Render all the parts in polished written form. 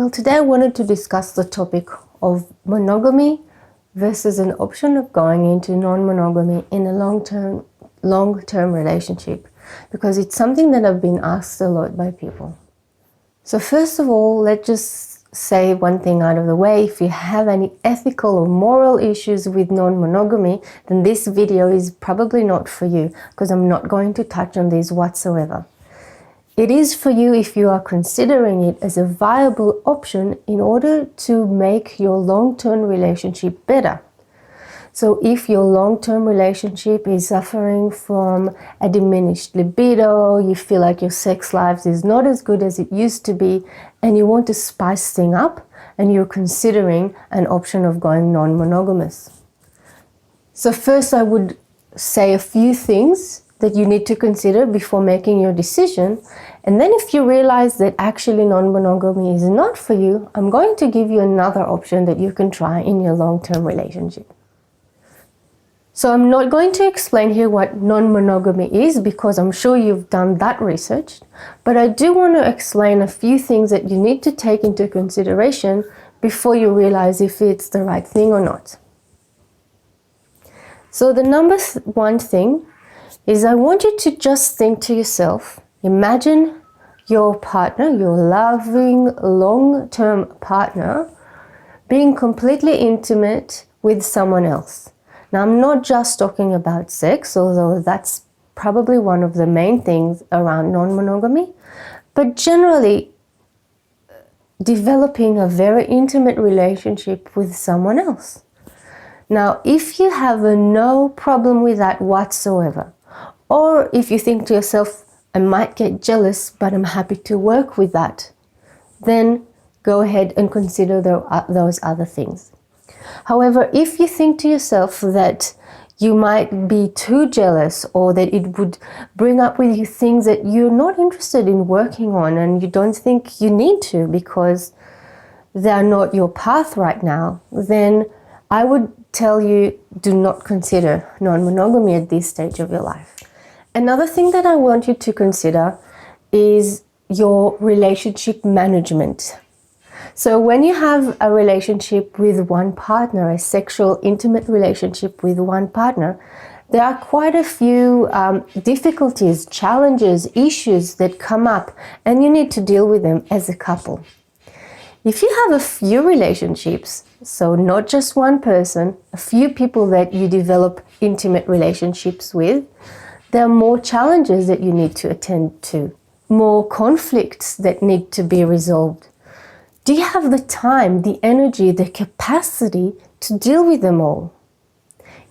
Well, today I wanted to discuss the topic of monogamy versus an option of going into non-monogamy in a long-term relationship, because it's something that I've been asked a lot by people. So first of all, let's just say one thing out of the way. If you have any ethical or moral issues with non-monogamy, then this video is probably not for you, because I'm not going to touch on these whatsoever. It is for you if you are considering it as a viable option in order to make your long-term relationship better. So if your long-term relationship is suffering from a diminished libido, you feel like your sex life is not as good as it used to be, and you want to spice things up, and you're considering an option of going non-monogamous. So first I would say a few things that you need to consider before making your decision. And then if you realize that actually non-monogamy is not for you, I'm going to give you another option that you can try in your long-term relationship. So I'm not going to explain here what non-monogamy is, because I'm sure you've done that research, but I do want to explain a few things that you need to take into consideration before you realize if it's the right thing or not. So the number one thing is I want you to just think to yourself, imagine your partner, your loving long-term partner, being completely intimate with someone else. Now, I'm not just talking about sex, although that's probably one of the main things around non-monogamy, but generally developing a very intimate relationship with someone else. Now, if you have no problem with that whatsoever, or if you think to yourself, I might get jealous, but I'm happy to work with that, then go ahead and consider those other things. However, if you think to yourself that you might be too jealous, or that it would bring up with you things that you're not interested in working on and you don't think you need to because they're not your path right now, then I would tell you, do not consider non-monogamy at this stage of your life. Another thing that I want you to consider is your relationship management. So when you have a relationship with one partner, a sexual, intimate relationship with one partner, there are quite a few difficulties, challenges, issues that come up, and you need to deal with them as a couple. If you have a few relationships, so not just one person, a few people that you develop intimate relationships with, there are more challenges that you need to attend to, more conflicts that need to be resolved. Do you have the time, the energy, the capacity to deal with them all?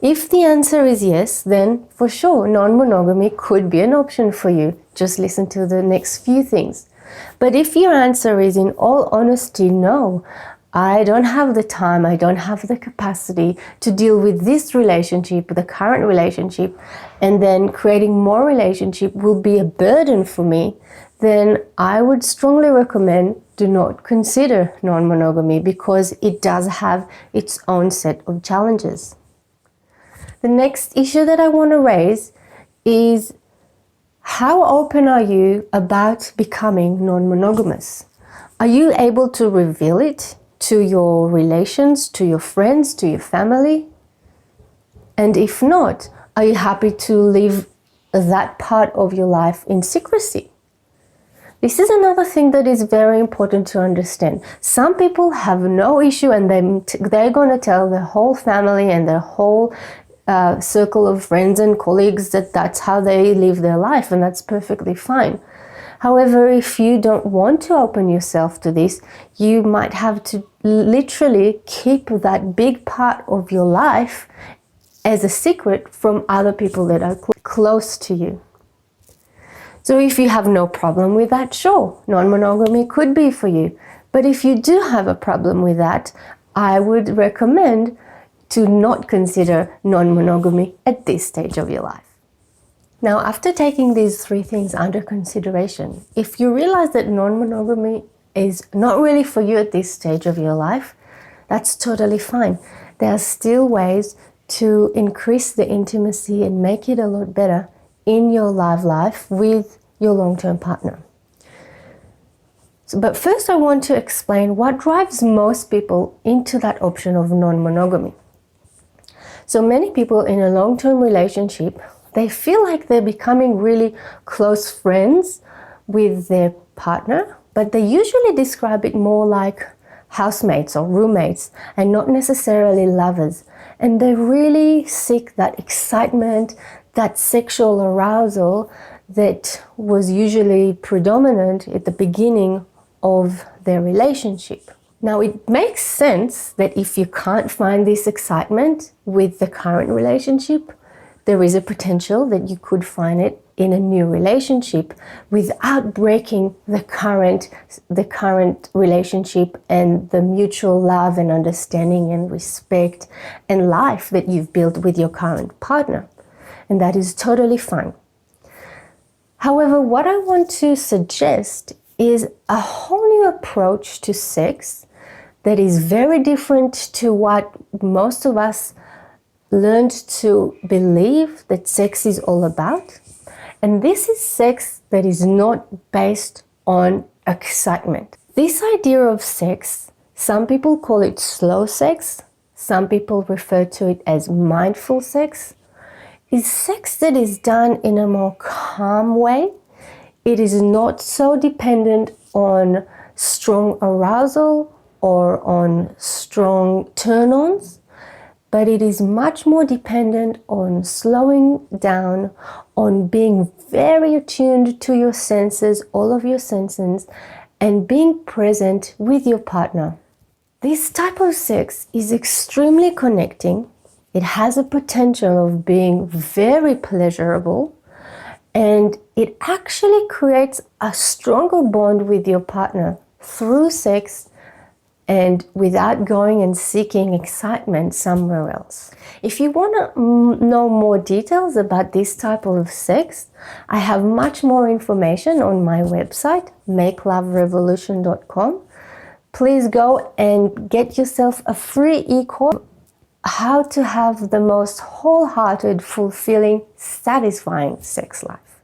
If the answer is yes, then for sure non-monogamy could be an option for you. Just listen to the next few things. But if your answer is in all honesty no, I don't have the time, I don't have the capacity to deal with this relationship, the current relationship, and then creating more relationship will be a burden for me, then I would strongly recommend do not consider non-monogamy, because it does have its own set of challenges. The next issue that I want to raise is, how open are you about becoming non-monogamous? Are you able to reveal it to your relations, to your friends, to your family? And if not, are you happy to live that part of your life in secrecy? This is another thing that is very important to understand. Some people have no issue, and they're going to tell their whole family and their whole circle of friends and colleagues that that's how they live their life, and that's perfectly fine. However, if you don't want to open yourself to this, you might have to literally keep that big part of your life as a secret from other people that are close to you. So if you have no problem with that, sure, non-monogamy could be for you. But if you do have a problem with that, I would recommend to not consider non-monogamy at this stage of your life. Now, after taking these three things under consideration, if you realize that non-monogamy is not really for you at this stage of your life, that's totally fine. There are still ways to increase the intimacy and make it a lot better in your life with your long-term partner. But first I want to explain what drives most people into that option of non-monogamy. So many people in a long-term relationship, they feel like they're becoming really close friends with their partner, but they usually describe it more like housemates or roommates and not necessarily lovers. And they really seek that excitement, that sexual arousal that was usually predominant at the beginning of their relationship. Now, it makes sense that if you can't find this excitement with the current relationship, there is a potential that you could find it in a new relationship without breaking the current relationship and the mutual love and understanding and respect and life that you've built with your current partner. And that is totally fine. However, what I want to suggest is a whole new approach to sex that is very different to what most of us learned to believe that sex is all about. And this is sex that is not based on excitement. This idea of sex, some people call it slow sex, some people refer to it as mindful sex, is sex that is done in a more calm way. It is not so dependent on strong arousal or on strong turn-ons, but it is much more dependent on slowing down, on being very attuned to your senses, all of your senses, and being present with your partner. This type of sex is extremely connecting. It has a potential of being very pleasurable, and it actually creates a stronger bond with your partner through sex and without going and seeking excitement somewhere else. If you want to know more details about this type of sex, I have much more information on my website, makeloverevolution.com. Please go and get yourself a free e-course, how to have the most wholehearted, fulfilling, satisfying sex life.